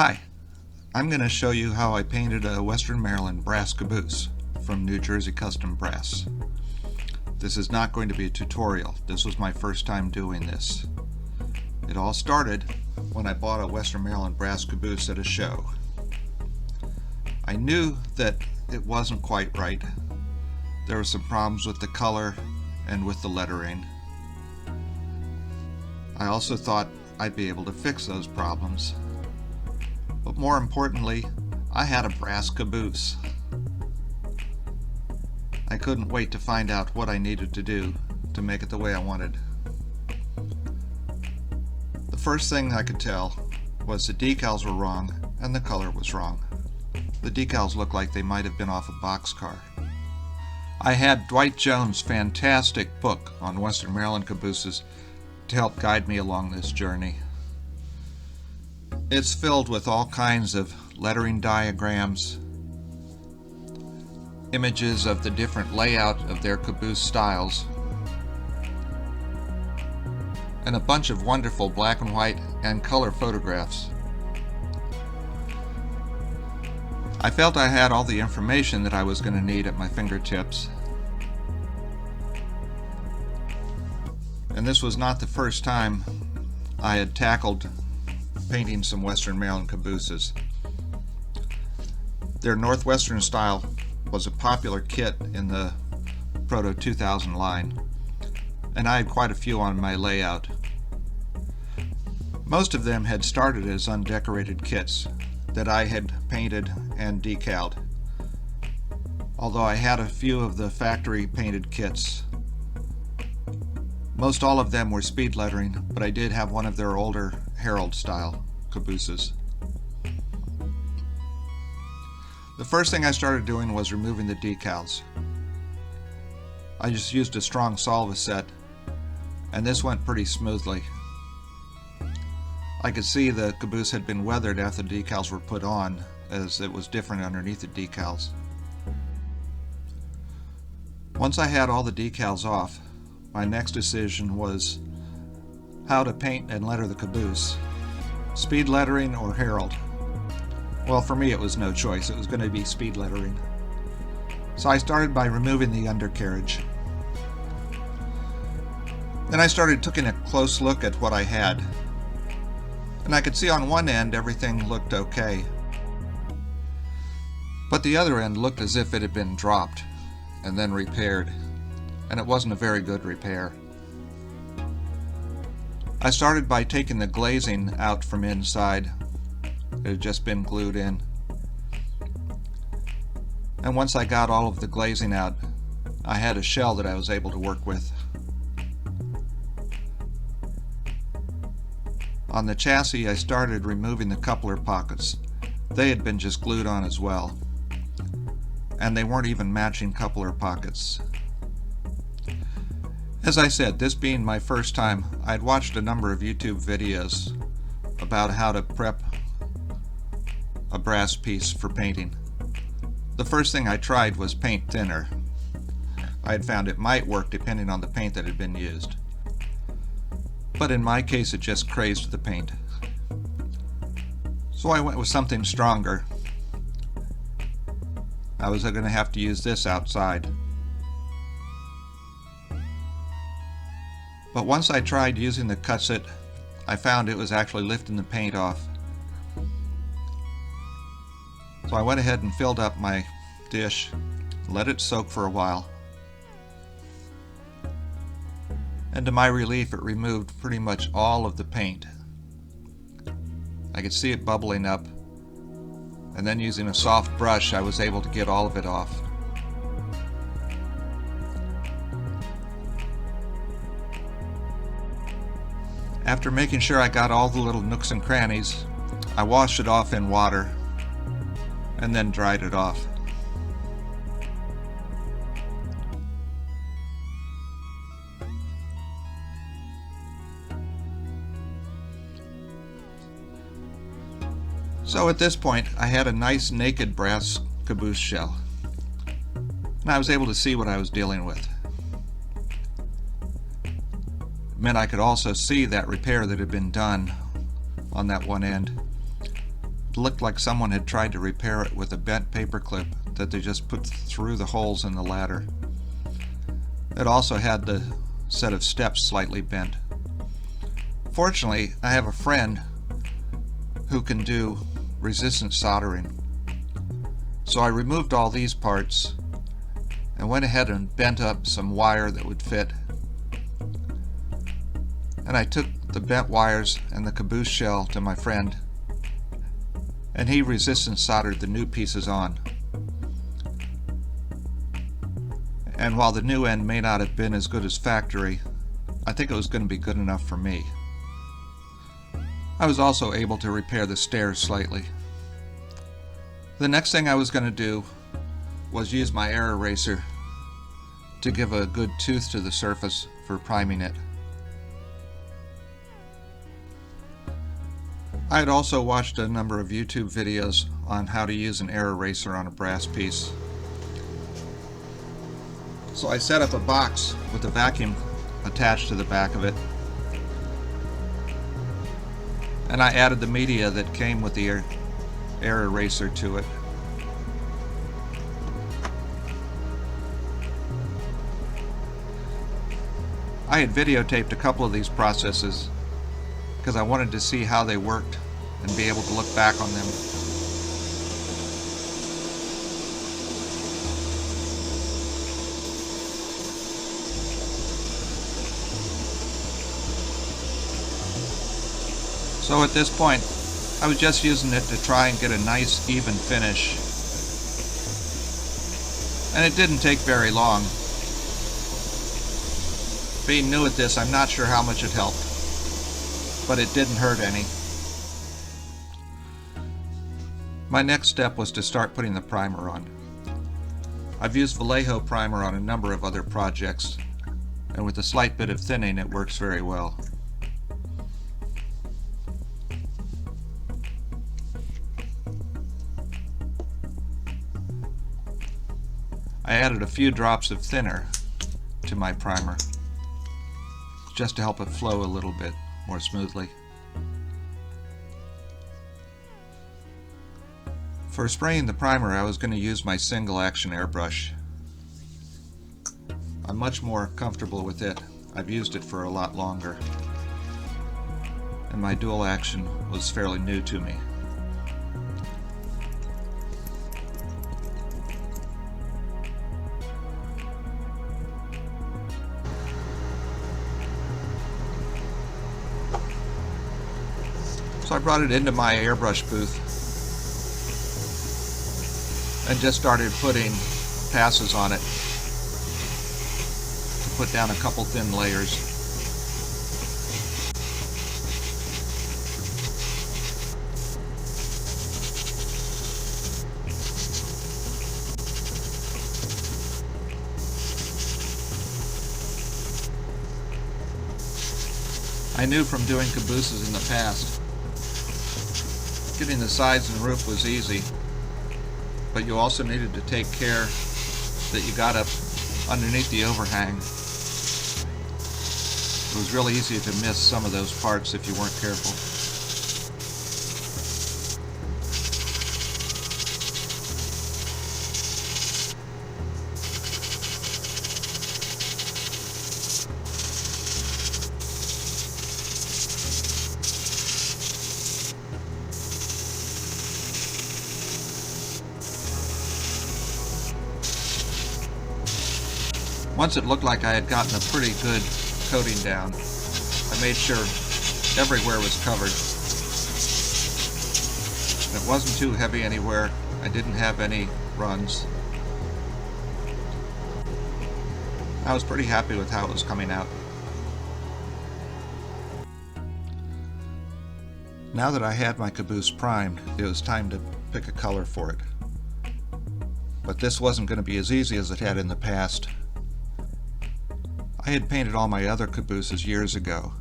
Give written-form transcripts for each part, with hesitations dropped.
Hi, I'm going to show you how I painted a Western Maryland brass caboose from New Jersey Custom Brass. This is not going to be a tutorial. This was my first time doing this. It all started when I bought a Western Maryland brass caboose at a show. I knew that it wasn't quite right. There were some problems with the color and with the lettering. I also thought I'd be able to fix those problems. But more importantly, I had a brass caboose. I couldn't wait to find out what I needed to do to make it the way I wanted. The first thing I could tell was the decals were wrong and the color was wrong. The decals looked like they might have been off a boxcar. I had Dwight Jones' fantastic book on Western Maryland cabooses to help guide me along this journey. It's filled with all kinds of lettering diagrams, images of the different layout of their caboose styles, and a bunch of wonderful black and white and color photographs. I felt I had all the information that I was going to need at my fingertips. And this was not the first time I had tackled painting some Western Maryland cabooses. Their Northwestern style was a popular kit in the Proto 2000 line, and I had quite a few on my layout. Most of them had started as undecorated kits that I had painted and decaled, although I had a few of the factory painted kits. Most all of them were speed lettering, but I did have one of their older Herald style cabooses. The first thing I started doing was removing the decals. I just used a strong Solvaset, and this went pretty smoothly. I could see the caboose had been weathered after the decals were put on, as it was different underneath the decals. Once I had all the decals off, my next decision was how to paint and letter the caboose. Speed lettering or Herald? Well, for me it was no choice. It was going to be speed lettering. So I started by removing the undercarriage. Then I started taking a close look at what I had. And I could see on one end everything looked okay. But the other end looked as if it had been dropped and then repaired. And it wasn't a very good repair. I started by taking the glazing out from inside. It had just been glued in. And once I got all of the glazing out, I had a shell that I was able to work with. On the chassis, I started removing the coupler pockets. They had been just glued on as well. And they weren't even matching coupler pockets. As I said, this being my first time, I'd watched a number of YouTube videos about how to prep a brass piece for painting. The first thing I tried was paint thinner. I had found it might work depending on the paint that had been used. But in my case it just crazed the paint. So I went with something stronger. I was going to have to use this outside. But once I tried using the Cutset, I found it was actually lifting the paint off. So I went ahead and filled up my dish, let it soak for a while. And to my relief, it removed pretty much all of the paint. I could see it bubbling up, and then using a soft brush, I was able to get all of it off. After making sure I got all the little nooks and crannies, I washed it off in water and then dried it off. So at this point, I had a nice naked brass caboose shell, and I was able to see what I was dealing with. It meant I could also see that repair that had been done on that one end. It looked like someone had tried to repair it with a bent paper clip that they just put through the holes in the ladder. It also had the set of steps slightly bent. Fortunately, I have a friend who can do resistance soldering. So I removed all these parts and went ahead and bent up some wire that would fit. And I took the bent wires and the caboose shell to my friend, and he resistance soldered the new pieces on. And while the new end may not have been as good as factory, I think it was going to be good enough for me. I was also able to repair the stairs slightly. The next thing I was going to do was use my air eraser to give a good tooth to the surface for priming it. I had also watched a number of YouTube videos on how to use an air eraser on a brass piece. So I set up a box with a vacuum attached to the back of it, and I added the media that came with the air eraser to it. I had videotaped a couple of these processes because I wanted to see how they worked and be able to look back on them. So at this point, I was just using it to try and get a nice even finish. And it didn't take very long. Being new at this, I'm not sure how much it helped, but it didn't hurt any. My next step was to start putting the primer on. I've used Vallejo primer on a number of other projects, and with a slight bit of thinning it works very well. I added a few drops of thinner to my primer, just to help it flow a little bit more smoothly. For spraying the primer, I was going to use my single action airbrush. I'm much more comfortable with it. I've used it for a lot longer. And my dual action was fairly new to me. So I brought it into my airbrush booth and just started putting passes on it to put down a couple thin layers. I knew from doing cabooses in the past, getting the sides and roof was easy, but you also needed to take care that you got up underneath the overhang. It was really easy to miss some of those parts if you weren't careful. Once it looked like I had gotten a pretty good coating down, I made sure everywhere was covered. It wasn't too heavy anywhere. I didn't have any runs. I was pretty happy with how it was coming out. Now that I had my caboose primed, it was time to pick a color for it. But this wasn't going to be as easy as it had in the past. I had painted all my other cabooses years ago,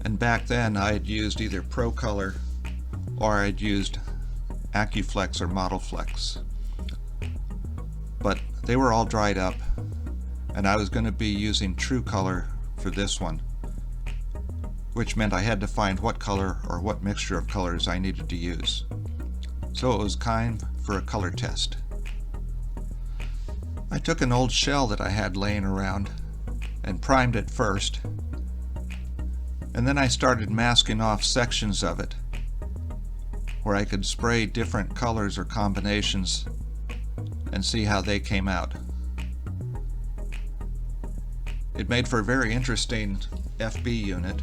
and back then I had used either Pro Color or I'd used AccuFlex or ModelFlex. But they were all dried up, and I was going to be using True Color for this one, which meant I had to find what color or what mixture of colors I needed to use. So it was time for a color test. I took an old shell that I had laying around and primed it first, and then I started masking off sections of it where I could spray different colors or combinations and see how they came out. It made for a very interesting FB unit.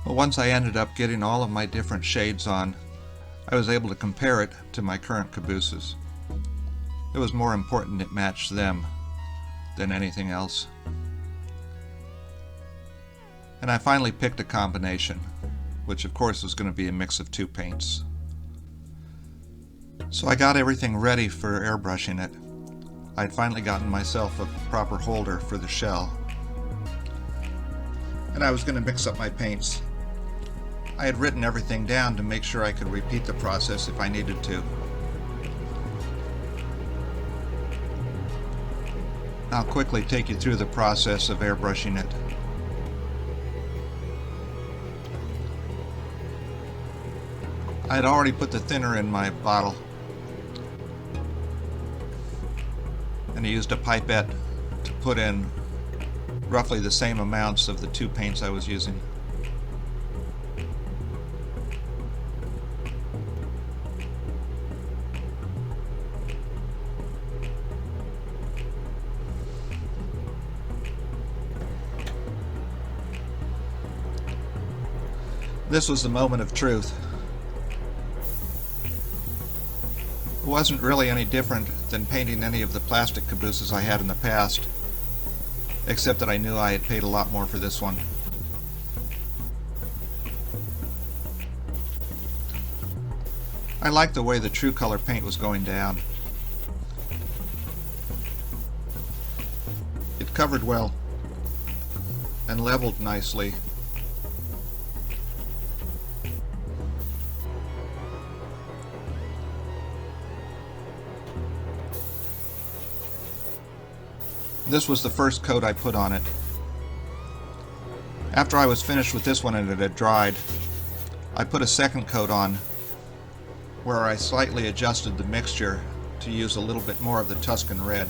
But once I ended up getting all of my different shades on, I was able to compare it to my current cabooses. It was more important it matched them than anything else. And I finally picked a combination, which of course was going to be a mix of two paints. So I got everything ready for airbrushing it. I'd finally gotten myself a proper holder for the shell, and I was going to mix up my paints. I had written everything down to make sure I could repeat the process if I needed to. I'll quickly take you through the process of airbrushing it. I had already put the thinner in my bottle, and I used a pipette to put in roughly the same amounts of the two paints I was using. This was the moment of truth. It wasn't really any different than painting any of the plastic cabooses I had in the past, except that I knew I had paid a lot more for this one. I liked the way the true color paint was going down. It covered well and leveled nicely. This was the first coat I put on it. After I was finished with this one and it had dried, I put a second coat on where I slightly adjusted the mixture to use a little bit more of the Tuscan red.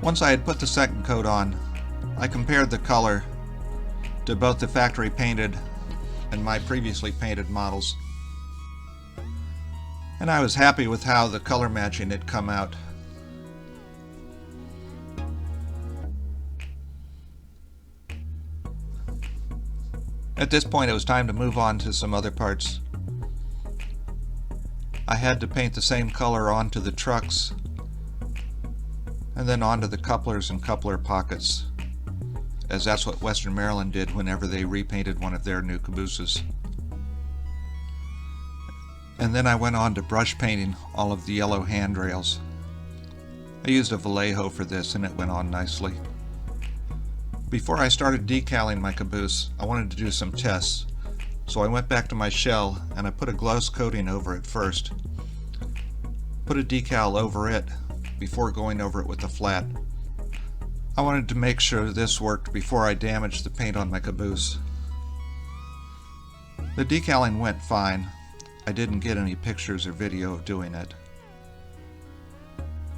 Once I had put the second coat on, I compared the color to both the factory painted and my previously painted models. And I was happy with how the color matching had come out. At this point it was time to move on to some other parts. I had to paint the same color onto the trucks and then onto the couplers and coupler pockets, as that's what Western Maryland did whenever they repainted one of their new cabooses. And then I went on to brush painting all of the yellow handrails. I used a Vallejo for this and it went on nicely. Before I started decaling my caboose, I wanted to do some tests, so I went back to my shell and I put a gloss coating over it first. Put a decal over it before going over it with a flat. I wanted to make sure this worked before I damaged the paint on my caboose. The decaling went fine. I didn't get any pictures or video of doing it.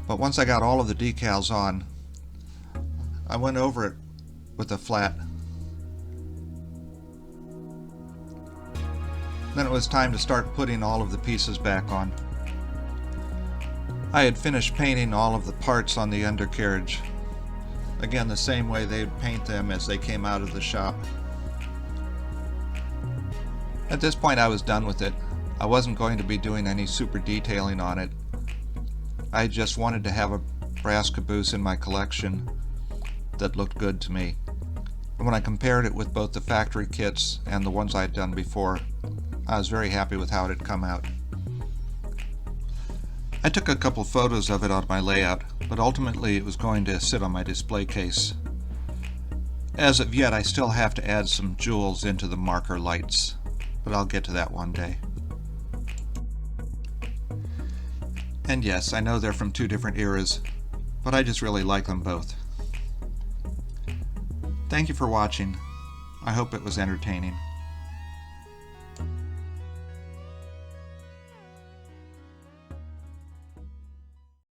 But once I got all of the decals on, I went over it with a flat. Then it was time to start putting all of the pieces back on. I had finished painting all of the parts on the undercarriage. Again, the same way they'd paint them as they came out of the shop. At this point I was done with it. I wasn't going to be doing any super detailing on it. I just wanted to have a brass caboose in my collection that looked good to me. And when I compared it with both the factory kits and the ones I had done before, I was very happy with how it had come out. I took a couple photos of it on my layout, but ultimately it was going to sit on my display case. As of yet, I still have to add some jewels into the marker lights, but I'll get to that one day. And yes, I know they're from two different eras, but I just really like them both. Thank you for watching. I hope it was entertaining.